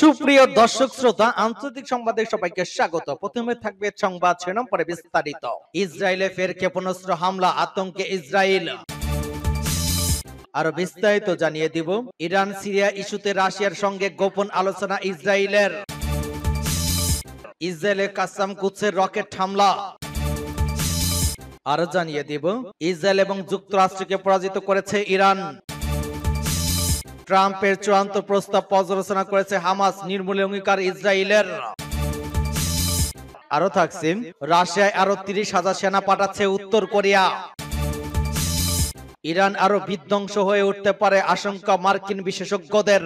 সুপ্রিয় দর্শক শ্রোতা, আন্তর্জাতিক সংবাদে সবাইকে স্বাগত। প্রথমে থাকবে সংবাদ শিরোনাম, পরে বিস্তারিত। ইসরায়েলে ফের ক্ষেপণাস্ত্র হামলা, আতঙ্কে ইসরায়েল। আরো বিস্তারিত জানিয়ে দিব। ইরান সিরিয়া ইস্যুতে রাশিয়ার সঙ্গে গোপন আলোচনা ইসরায়েলের। ইসরায়েলে কাসাম কুদসের রকেট হামলা। আরো জানিয়ে দিব, ইসরায়েল এবং যুক্তরাষ্ট্রকে পরাজিত করেছে ইরান। ট্রাম্পের চূড়ান্ত প্রস্তাব পর্যালোচনা করেছে হামাস, নির্মূলে অঙ্গীকার ইসরায়েলের। আরো থাকছে, রাশিয়ায় আরো 30,000 সেনা পাঠাচ্ছে উত্তর কোরিয়া। ইরান আরো বিধ্বংস হয়ে উঠতে পারে আশঙ্কা মার্কিন বিশেষজ্ঞদের।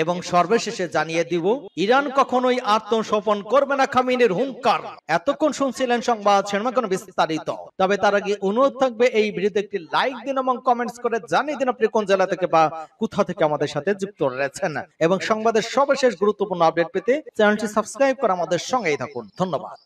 এবং সর্বশেষে জানিয়ে দিব, ইরান কখনোই আত্মসমর্পণ করবে না, খামেনির হুঙ্কার। এতক্ষণ শুনছিলেন সংবাদ শিরোনাম, বিস্তারিত। তবে তার আগে অনুরোধ থাকবে, এই ভিডিওতে একটি লাইক দিন এবং কমেন্টস করে জানিয়ে দিন আপনি কোন জেলা থেকে বা কোথা থেকে আমাদের সাথে যুক্ত রয়েছেন। এবং সংবাদের সর্বশেষ গুরুত্বপূর্ণ আপডেট পেতে চ্যানেলটি সাবস্ক্রাইব করে আমাদের সঙ্গেই থাকুন। ধন্যবাদ।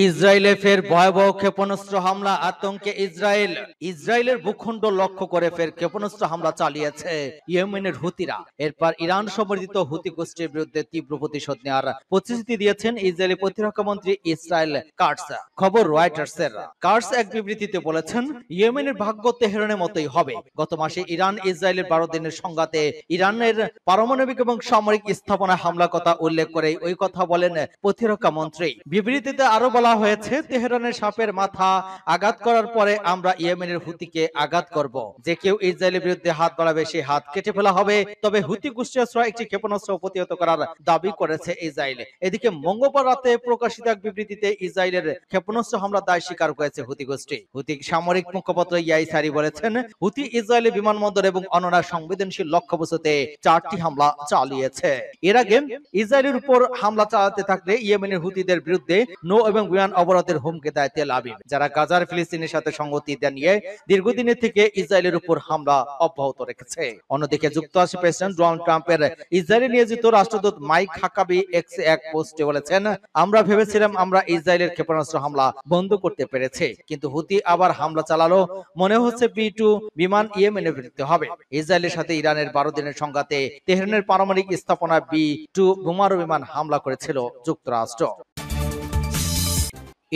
ইসরায়েলে ফের ভয়াবহ ক্ষেপণাস্ত্র হামলা, আতঙ্কে ইসরায়েল। ইসরায়েলের ভূখণ্ড লক্ষ্য করে ফের ক্ষেপণাস্ত্র হামলা চালিয়েছে ইয়েমেনের হুতিরা। এরপর ইরান সমর্থিত হুতি গোষ্ঠীর বিরুদ্ধে তীব্র প্রতিশোধ নেওয়ার প্রতিশ্রুতি দিয়েছেন ইসরায়েলি প্রতিরক্ষা মন্ত্রী ইসরায়েল কাটস। খবর রয়টার্সের। কাটস এক বিবৃতিতে বলেছেন, ইয়েমেনের ভাগ্য তেহরানের মতোই হবে। গত মাসে ইরান ইসরায়েলের 12 দিনের সংঘাতে ইরানের পারমাণবিক এবং সামরিক স্থাপনায় হামলার কথা উল্লেখ করে ওই কথা বলেন প্রতিরক্ষা মন্ত্রী। বিবৃতিতে আরো বলা হয়েছে, তেহরানের সাপের মাথা আঘাত করার পরে আমরা ইয়েমেনের হুতিকে আঘাত করব। যে কেউ ইসরায়েলের বিরুদ্ধে হাত বাড়াবে সে হাত কেটে ফেলা হবে। তবে হুতি গোষ্ঠীর একটি ক্ষেপণাস্ত্র প্রতিহত করার দাবি করেছে ইসরায়েল। এদিকে মঙ্গলবার রাতে প্রকাশিত এক বিবৃতিতে ইসরায়েলের ক্ষেপণাস্ত্র হামলা দায় স্বীকার করেছে হুতি গোষ্ঠী। হুতি সামরিক মুখপাত্র ইয়াইসারি বলেছেন, হুতি ইসরায়েলের বিমানবন্দর এবং অন্যান্য সংবেদনশীল লক্ষ্যবস্তুতে 4টি হামলা চালিয়েছে। এর আগে ইসরায়েলের উপর হামলা চালাতে থাকলে ইয়েমেনের হুতিদের বিরুদ্ধে নৌ এবং বিমান অবরোধের হুমকি দেয় তেল আবিব, যারা গাজার ফিলিস্তিনের সাথে সংগতি নিয়ে দীর্ঘদিনের থেকে ইসরায়েলের উপর হামলা অব্যাহত রেখেছে। অন্যদিকে যুক্তরাষ্ট্রের প্রেসিডেন্ট ডোনাল্ড ট্রাম্পের ইসরায়েলে নিয়োজিত রাষ্ট্রদূত মাইক হাকাবি এক্সে এক পোস্টে বলেছেন, আমরা ভেবেছিলাম আমরা ইসরায়েলের ক্ষেপণাস্ত্র হামলা বন্ধ করতে পেরেছি, কিন্তু হুতি আবার হামলা চালালো। মনে হচ্ছে B-2 বিমান ইয়েমেনের বিরুদ্ধে হবে। ইসরায়েলের সাথে ইরানের 12 দিনের সংঘাতে তেহরানের পারমাণবিক স্থাপনায় B-2 বোমারু বিমান হামলা করেছিল যুক্তরাষ্ট্র।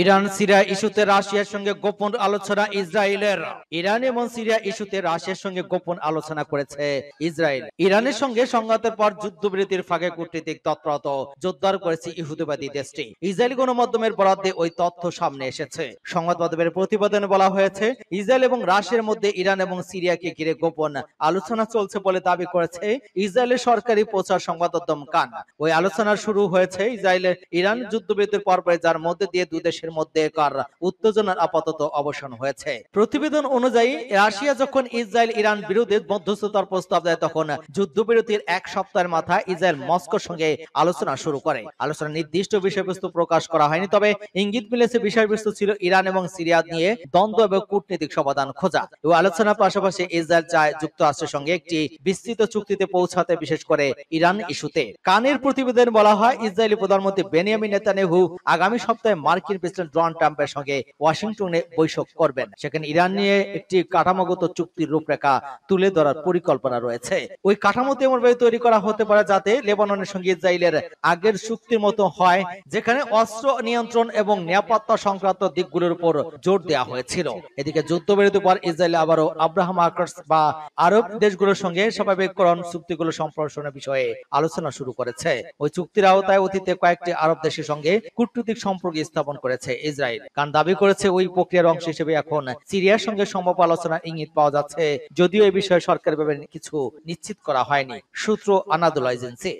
ইরান সিরিয়া ইস্যুতে রাশিয়ার সঙ্গে গোপন আলোচনা ইসরায়েলের। ইরান এবং সিরিয়া ইস্যুতে রাশিয়ার সঙ্গে গোপন আলোচনা করেছে ইসরায়েল। ইরানের সঙ্গে সংঘাতের পর যুদ্ধবিরতির ফাঁকে কূটনৈতিক তৎপরতা জোরদার করেছে ইহুদিবাদী দেশটি। ইসরায়েলি গণমাধ্যমের বরাদ্দে ওই তথ্য সামনে এসেছে। সংবাদ মাধ্যমের প্রতিবেদনে বলা হয়েছে, ইসরায়েল এবং রাশিয়ার মধ্যে ইরান এবং সিরিয়াকে ঘিরে গোপন আলোচনা চলছে বলে দাবি করেছে ইসরায়েলের সরকারি প্রচার সংবাদ মাধ্যম কান। ওই আলোচনা শুরু হয়েছে ইসরায়েলের ইরান যুদ্ধবিরতির পর্বে, যার মধ্যে দিয়ে দুই দেশের মধ্যে উত্তেজনার আপাতত অবসান হয়েছে। প্রতিবেদন অনুযায়ী, রাশিয়া যখন ইসরায়েল ইরান বিরোধী মধ্যস্থতার প্রস্তাব দেয়, তখন যুদ্ধবিরতির এক সপ্তাহের মাথায় ইসরায়েল মস্কোর সঙ্গে আলোচনা শুরু করে। আলোচনার নির্দিষ্ট বিষয়বস্তু প্রকাশ করা হয়নি, তবে ইঙ্গিত মিলেছে বিষয়বস্তু ছিল ইরান এবং সিরিয়া নিয়ে দ্বন্দ্ব এবং কূটনৈতিক সমাধান খোঁজা। এই আলোচনার পাশাপাশি ইসরায়েল চায় যুক্তরাষ্ট্রের সঙ্গে একটি বিস্তৃত চুক্তিতে পৌঁছাতে, বিশেষ করে ইরান ইস্যুতে। কানের প্রতিবেদন বলা হয়, ইসরায়েলি প্রধানমন্ত্রী বেনিয়ামিন নেতানিয়াহু আগামী সপ্তাহে মার্কিন প্রেসিডেন্ট ডোনাল্ড ট্রাম্পের সঙ্গে ওয়াশিংটনে বৈঠক করবেন। সেখানে ইরান নিয়ে একটি কাঠামোগত চুক্তির রূপরেখা তুলে ধরার পরিকল্পনা রয়েছে। ওই কাঠামোতে এমনভাবে তৈরি করা হতে পারে যাতে লেবাননের সঙ্গে ইসরায়েলের আগের চুক্তির মতো হয়, যেখানে অস্ত্র নিয়ন্ত্রণ এবং নিরাপত্তা সংক্রান্ত দিকগুলোর উপর জোর দেওয়া হয়েছিল। এদিকে যুদ্ধবিরতির পর ইসরায়েল আবারও আব্রাহাম আকার্স বা আরব দেশগুলোর সঙ্গে স্বাভাবিককরণ চুক্তিগুলো সম্প্রসারণের বিষয়ে আলোচনা শুরু করেছে। ওই চুক্তির আওতায় অতীতে কয়েকটি আরব দেশের সঙ্গে কূটনৈতিক সম্পর্ক স্থাপন করেছে ইসরায়েল। কারণ দাবি করেছে ওই প্রক্রিয়ার অংশ হিসেবে এখন সিরিয়ার সঙ্গে সম্ভাব্য আলোচনার ইঙ্গিত পাওয়া যাচ্ছে, যদিও এই বিষয়ে সরকারিভাবে কিছু নিশ্চিত করা হয়নি। সূত্র আনাদোল এজেন্সি।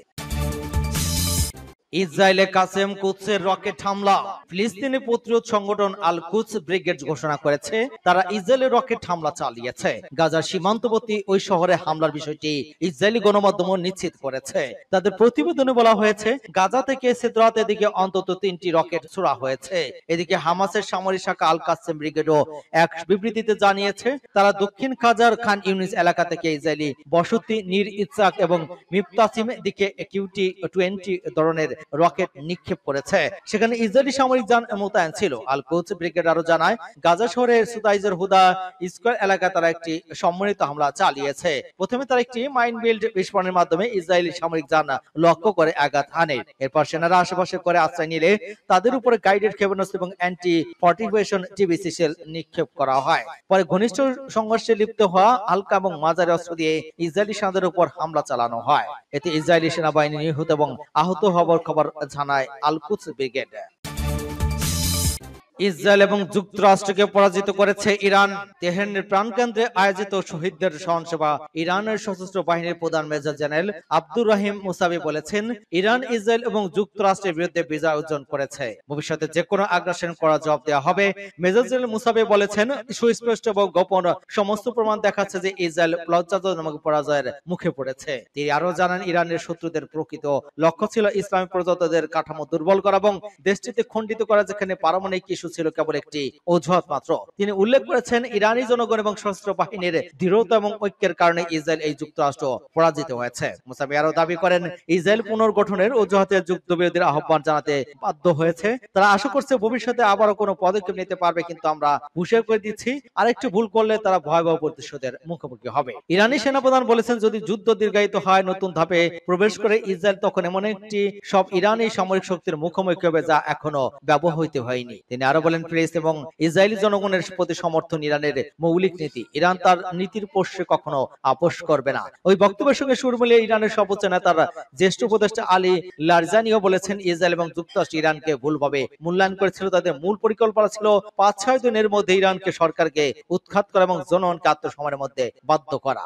ইসরায়েলে কাসেম কুদসের রকেট হামলা। ফিলিস্তিনি প্রতিরোধ সংগঠন আল কুদস ব্রিগেড ঘোষণা করেছে, তারা ইসরায়েলের রকেট হামলা চালিয়েছে। গাজার সীমান্তবর্তী ওই শহরে হামলার বিষয়টি ইসরায়েলি গণমাধ্যম নিশ্চিত করেছে। তাদের প্রতিবেদনে বলা হয়েছে, গাজা থেকে সিদরাতের দিকে অন্তত 3টি রকেট ছোড়া হয়েছে। এদিকে হামাসের সামরিক শাখা আল কাসেম ব্রিগেডও এক বিবৃতিতে জানিয়েছে, তারা দক্ষিণ গাজার খান ইউনিস এলাকা থেকে ইসরায়েলি বসতি নির ইৎসাক এবং মিফতাসিম দিকে QT-20 ধরনের রকেট নিক্ষেপ করেছে। সেখানে ইসরায়েলি সামরিক যান মোতায়েন ছিল। আল কুদস ব্রিগেড আরো জানায়, গাজা শহরের সুতাইজের হুদা স্কয়ার এলাকায় তারা একটি সম্মিলিত হামলা চালিয়েছে। প্রথমে তারা একটি মাইন বিল্ড বিস্ফোরণের মাধ্যমে ইসরায়েলি সামরিক যান লক্ষ্য করে আঘাত হানে। এরপর সেনারা আশেপাশে করে আশ্রয় নিলে তাদের উপরে গাইডেড ক্ষেপণাস্ত্র এবং অ্যান্টি ফর্টিফিকেশন টিবিসি শেল নিক্ষেপ করা হয়। পরে ঘনিষ্ঠ সংঘর্ষে লিপ্ত হওয়া হালকা এবং মাঝারি অস্ত্র দিয়ে ইসরায়েলি সেনাদের উপর হামলা চালানো হয়। এতে ইসরায়েলি সেনাবাহিনী নিহত এবং আহত হওয়ার খবর জানায় আল কুদস ব্রিগেড। ইসরায়েল এবং যুক্তরাষ্ট্রকে পরাজিত করেছে ইরান। তেহরানের প্রাণকেন্দ্রে আয়োজিত শহীদদের স্মরণসভা ইরানের সশস্ত্র বাহিনীর প্রধান মেজর জেনারেল আব্দুর রহিম মুসাবি বলেছেন, ইরান ইসরায়েল এবং যুক্তরাষ্ট্রের বিরুদ্ধে বিজয় অর্জন করেছে। ভবিষ্যতে যে কোনো আগ্রাসন করা জবাব দেওয়া হবে। মেজর জেনারেল মুসাবি বলেছেন, সুস্পষ্ট এবং গোপন সমস্ত প্রমাণ দেখাচ্ছে যে ইসরায়েল লজ্জাজনক পরাজয়ের মুখে পড়েছে। তিনি আরো জানান, ইরানের শত্রুদের প্রকৃত লক্ষ্য ছিল ইসলামী প্রজাতন্ত্রের কাঠামো দুর্বল করা এবং দেশটিতে খণ্ডিত করা, যেখানে পারমাণবিক ছিল কেবল একটি অজুহাত মাত্র। তিনি উল্লেখ করেছেন, ইরানি জনগণ এবং সশস্ত্র বাহিনীর দৃঢ়তা এবং ঐক্যের কারণে ইসরায়েল এই যুক্তরাষ্ট্র পরাজিত হয়েছে। মুসাবি আরো দাবি করেন, ইসরায়েল পুনর্গঠনের অজুহাতে যুদ্ধবিরতির আহ্বান জানাতে বাধ্য হয়েছে। তারা আশা করছে ভবিষ্যতে আবারও কোনো পদক্ষেপ নিতে পারবে, কিন্তু আমরা হুঁশিয়ার করে দিচ্ছি, আরেকটু ভুল করলে তারা ভয়াবহ প্রতিশোধের মুখোমুখি হবে। ইরানি সেনাপ্রধান বলেছেন, যদি যুদ্ধ দীর্ঘায়িত হয়, নতুন ধাপে প্রবেশ করে ইসরায়েল, তখন এমন একটি সব ইরানি সামরিক শক্তির মুখোমুখি হবে যা এখনো ব্যবহৃত হয়নি। তিনি আরো বলেন, প্রেস এবং ইসরায়েলি জনগণের প্রতি সমর্থন ইরানের মৌলিক নীতি। ইরান তার নীতির পক্ষে কখনো আপোষ করবে না। ওই বক্তব্যের সঙ্গে সুর মিলিয়ে ইরানের সর্বোচ্চ নেতার জ্যেষ্ঠ উপদেষ্টা আলী লারজানিও বলেছেন, ইসরায়েল এবং যুক্তরাষ্ট্র ইরানকে ভুলভাবে মূল্যায়ন করেছিল। তাদের মূল পরিকল্পনা ছিল ৫-৬ দিনের মধ্যে ইরানকে সরকারকে উৎখাত করা এবং জনগণকে আত্মসমরের মধ্যে বাধ্য করা।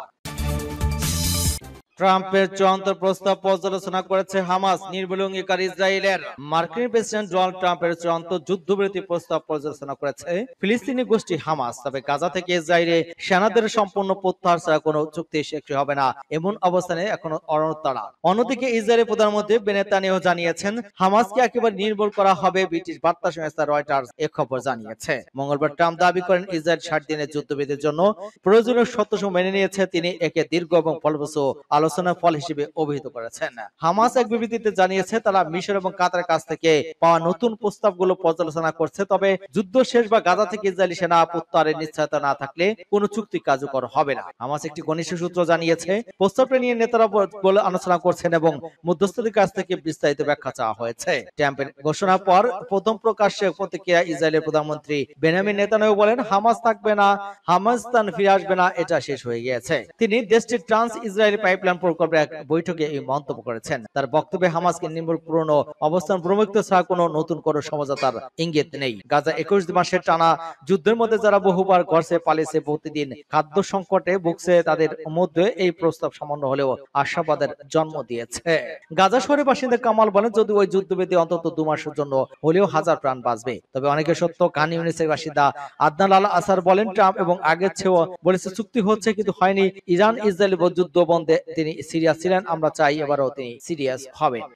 ট্রাম্পের চূড়ান্ত প্রস্তাব পর্যালোচনা করেছে হামাস। নির্মূল অঙ্গীকার ইসরায়েলের। মার্কিন প্রেসিডেন্ট ডোনাল্ড ট্রাম্পের চূড়ান্ত যুদ্ধবিরতি প্রস্তাব পর্যালোচনা করেছে ফিলিস্তিনি গোষ্ঠী হামাস। তবে গাজা থেকে ইসরায়েলে সেনাদের সম্পূর্ণ প্রত্যাহার ছাড়া কোনো চুক্তি শেষ হবে না, এমন অবস্থানে এখনো অনড় তারা। অন্যদিকে ইসরায়েলের প্রধানমন্ত্রী নেতানিয়াহু জানিয়েছেন, হামাসকে একেবারে নির্মূল করা হবে। ব্রিটিশ বার্তা সংস্থা রয়টার্স এ খবর জানিয়েছে। মঙ্গলবার ট্রাম্প দাবি করেন, ইসরায়েল ৬০ দিনের যুদ্ধবিরতির জন্য প্রয়োজনীয় শর্তসমূহ মেনে নিয়েছে। তিনি একে দীর্ঘ এবং ফলপ্রসূ আলোচনার ফল হিসেবে অভিহিত করেছেন। হামাস এক বিবৃতিতে জানিয়েছে, তারা মিশর এবং কাতারের কাছ থেকে পাওয়া নতুন প্রস্তাবগুলো পর্যালোচনা করছে। তবে যুদ্ধ শেষ বা গাজা থেকে ইসরায়েলি সেনা প্রত্যাহারের নিশ্চয়তা না থাকলে কোনো চুক্তি কার্যকর হবে না। হামাস একটি ঘনিষ্ঠ সূত্র জানিয়েছে, প্রস্তাবটা নিয়ে নেতারা বলে আলোচনা করছেন এবং মধ্যস্থদের কাছ থেকে বিস্তারিত ব্যাখ্যা চাওয়া হয়েছে। ট্রাম্পের ঘোষণার পর প্রথম প্রকাশ্যে প্রতিক্রিয়া ইসরায়েলের প্রধানমন্ত্রী বেনিয়ামিন নেতানিয়াহু বলেন, হামাস থাকবে না, হামাস ফিরে আসবে না, এটা শেষ হয়ে গিয়েছে। তিনি দেশটির ট্রান্স ইসরায়েলি পাইপলাইন প্রকল্পের এক বৈঠকে এই মন্তব্য করেছেন। তার বক্তব্যে হামাসকে নির্মূল পুরনো অবস্থান প্রমুক্ত ছাড়া কোনো নতুন কোনো সমঝোতার ইঙ্গিত নেই। গাজা ২১ মাসের টানা যুদ্ধের মধ্যে যারা বহুবার ঘরছে পালিয়েছে, প্রতিদিন খাদ্য সংকটে ভুগছে, তাদের মধ্যে এই প্রস্তাব সামান্য হলেও আশাবাদের জন্ম দিয়েছে। গাজা শহরের বাসিন্দা কামাল বলেন, যদি ওই যুদ্ধবিরতি অন্তত ২ মাসের জন্য হলেও ১০০০ প্রাণ বাঁচবে। তবে অনেকের সত্য। খান ইউনিসের বাসিন্দা আদনান আল আসার বলেন, ট্রাম্প এবং আগের চেয়েও বলেছে চুক্তি হচ্ছে, কিন্তু হয়নি। ইরান ইসরায়েল যুদ্ধ বন্ধে তিনি সিরিয়াস ছিলেন। আমরা চাই এবারও তিনি সিরিয়াস হবেন।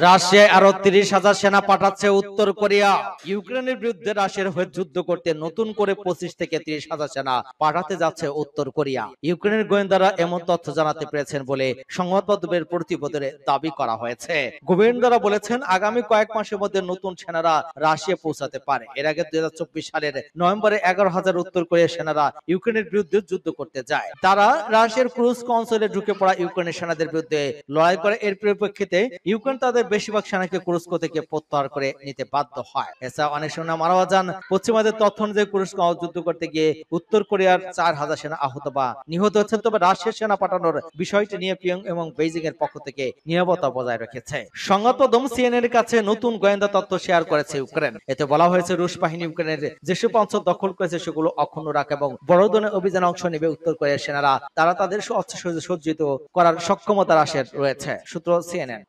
রাশিয়ায় আরো ৩০,০০০ সেনা পাঠাচ্ছে উত্তর কোরিয়া। ইউক্রেনের বিরুদ্ধে রাশিয়ার হয়ে যুদ্ধ করতে নতুন করে ২৫ থেকে ৩০,০০০ সেনা পাঠাতে যাচ্ছে উত্তর কোরিয়া। ইউক্রেনের গোয়েন্দারা এমন তথ্য জানাতে পেরেছেন বলে সংবাদপত্রের প্রতিবেদনে দাবি করা হয়েছে। গোয়েন্দারা বলেছেন, আগামী কয়েক মাসের মধ্যে নতুন সেনারা রাশিয়া পৌঁছাতে পারে। এর আগে ২০২৪ সালের নভেম্বরে ১১,০০০ উত্তর কোরিয়ার সেনারা ইউক্রেনের বিরুদ্ধে যুদ্ধ করতে যায়। তারা রাশিয়ার ক্রুজ অঞ্চলে ঢুকে পড়া ইউক্রেনের সেনাদের বিরুদ্ধে লড়াই করে। এর পরিপ্রেক্ষিতে ইউক্রেন তাদের বেশিরভাগ সেনাকে কুরস্ক থেকে প্রত্যাহার করে নিতে বাধ্য হয়। এছাড়া অনেক সেনা মারাও যান। পশ্চিমাদের তথ্য অনুযায়ী কুরস্ক যুদ্ধ করতে গিয়ে উত্তর কোরিয়ার ৪,০০০ সেনা আহত বা নিহত হচ্ছেন। তবে রাশিয়ার সেনা পাঠানোর বিষয়টি নিয়ে পিয়ং এবং বেইজিং এর পক্ষ থেকে নিরাপত্তা বজায় রেখেছে। সংবাদমাধ্যম সিএনএন এর কাছে নতুন গোয়েন্দা তথ্য শেয়ার করেছে ইউক্রেন। এতে বলা হয়েছে, রুশ বাহিনী ইউক্রেনের যেসব অঞ্চল দখল করেছে সেগুলো অক্ষুণ্ণ রাখে এবং বড় ধরনের অভিযানে অংশ নেবে উত্তর কোরিয়ার সেনারা। তারা তাদের অস্ত্র সজ্জিত করার সক্ষমতা রাশিয়ার রয়েছে। সূত্র সিএনএন।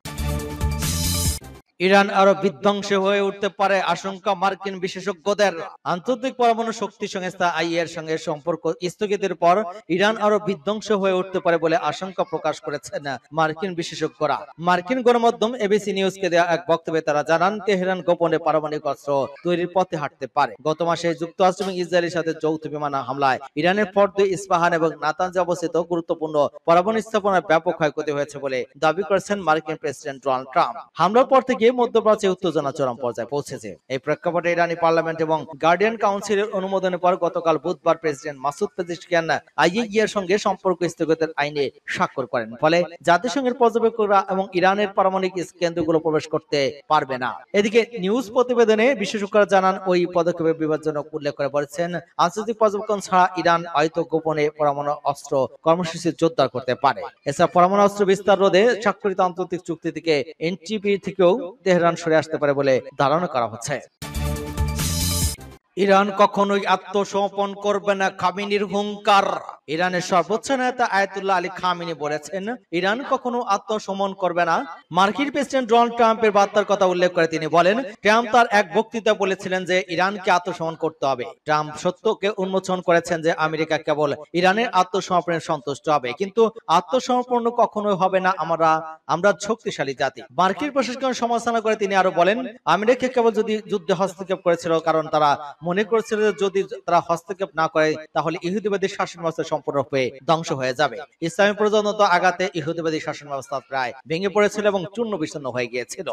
ইরান আরো বিধ্বংসী হয়ে উঠতে পারে আশঙ্কা মার্কিন বিশেষজ্ঞদের। আন্তর্জাতিক পরমাণু শক্তি সংস্থা আইএর সঙ্গে সম্পর্ক স্থগিতের পর ইরান আরো বিধ্বংসী হয়ে উঠতে পারে বলে আশঙ্কা প্রকাশ করেছেন মার্কিন বিশেষজ্ঞরা। মার্কিন গণমাধ্যম এবিসি নিউজকে দেওয়া এক বক্তব্যে তারা জানান, তেহরান গোপনে পারমাণবিক অস্ত্র তৈরির পথে হাঁটতে পারে। গত মাসে যুক্তরাষ্ট্র এবং ইসরায়েলের সাথে যৌথ বিমান হামলায় ইরানের ফর্দ, ইস্পাহান এবং নাতানজে অবস্থিত গুরুত্বপূর্ণ পরমাণু স্থাপনার ব্যাপক ক্ষয়ক্ষতি হয়েছে বলে দাবি করেছেন মার্কিন প্রেসিডেন্ট ডোনাল্ড ট্রাম্প। হামলার পর থেকে মধ্যপ্রাচ্যে উত্তেজনা চরম পর্যায়ে পৌঁছেছে। এই প্রেক্ষাপটে ইরানি পার্লামেন্ট এবং গার্ডিয়ান কাউন্সিলের অনুমোদনের পর গতকাল বুধবার প্রেসিডেন্ট মাসুদ পেজিশকিয়ান আইএইএর সঙ্গে সম্পর্ক স্থগিতের আইনে স্বাক্ষর করেন। ফলে জাতিসংঘের পর্যবেক্ষকরা এবং ইরানের পারমাণবিক কেন্দ্রগুলো প্রবেশ করতে পারবে না। এদিকে নিউজ প্রতিবেদনে বিশেষজ্ঞরা জানান, ওই পদক্ষেপে বিপজ্জনক উল্লেখ করে বলেছেন, আন্তর্জাতিক পর্যবেক্ষণ ছাড়া ইরান হয়তো গোপনে পরমাণু অস্ত্র কর্মসূচি জোরদার করতে পারে। এছাড়া পরমাণু অস্ত্র বিস্তার রোধে স্বাক্ষরিত আন্তর্জাতিক চুক্তি থেকে এনটিপি থেকেও তেহরান সরে আসতে পারে বলে ধারণা করা হচ্ছে। ইরান কখনোই আত্মসমর্পণ করবে না, খামেনির হুঙ্কার। ইরানের সর্বোচ্চ নেতা আয়াতুল্লাহ আলী খামেনি বলেছেন, ইরান কখনো আত্মসমর্পণ করবে না। মার্কিন প্রেসিডেন্ট ডোনাল্ড ট্রাম্পের বার্তার কথা উল্লেখ করে তিনি বলেন, ট্রাম্প তার এক বক্তৃতায় বলেছিলেন যে ইরানকে আত্মসমর্পণ করতে হবে। ট্রাম্প সত্যকে উন্মোচন করেছেন যে আমেরিকা কেবল ইরানের আত্মসমর্পণে সন্তুষ্ট হবে, কিন্তু আত্মসমর্পণ কখনোই হবে না। আমরা শক্তিশালী জাতি। মার্কিন প্রশাসনের সমালোচনা করে তিনি আরো বলেন, আমেরিকা কেবল যদি যুদ্ধে হস্তক্ষেপ করেছিল কারণ তারা মনে করেছিল যদি তারা হস্তক্ষেপ না করে তাহলে ইহুদিবাদী শাসন ব্যবস্থা সম্পূর্ণরূপে ধ্বংস হয়ে যাবে। ইসলামী প্রজাতন্ত্র আঘাতে ইহুদিবাদী শাসন ব্যবস্থা প্রায় ভেঙে পড়েছিল এবং চূর্ণ বিচূর্ণ হয়ে গিয়েছিল।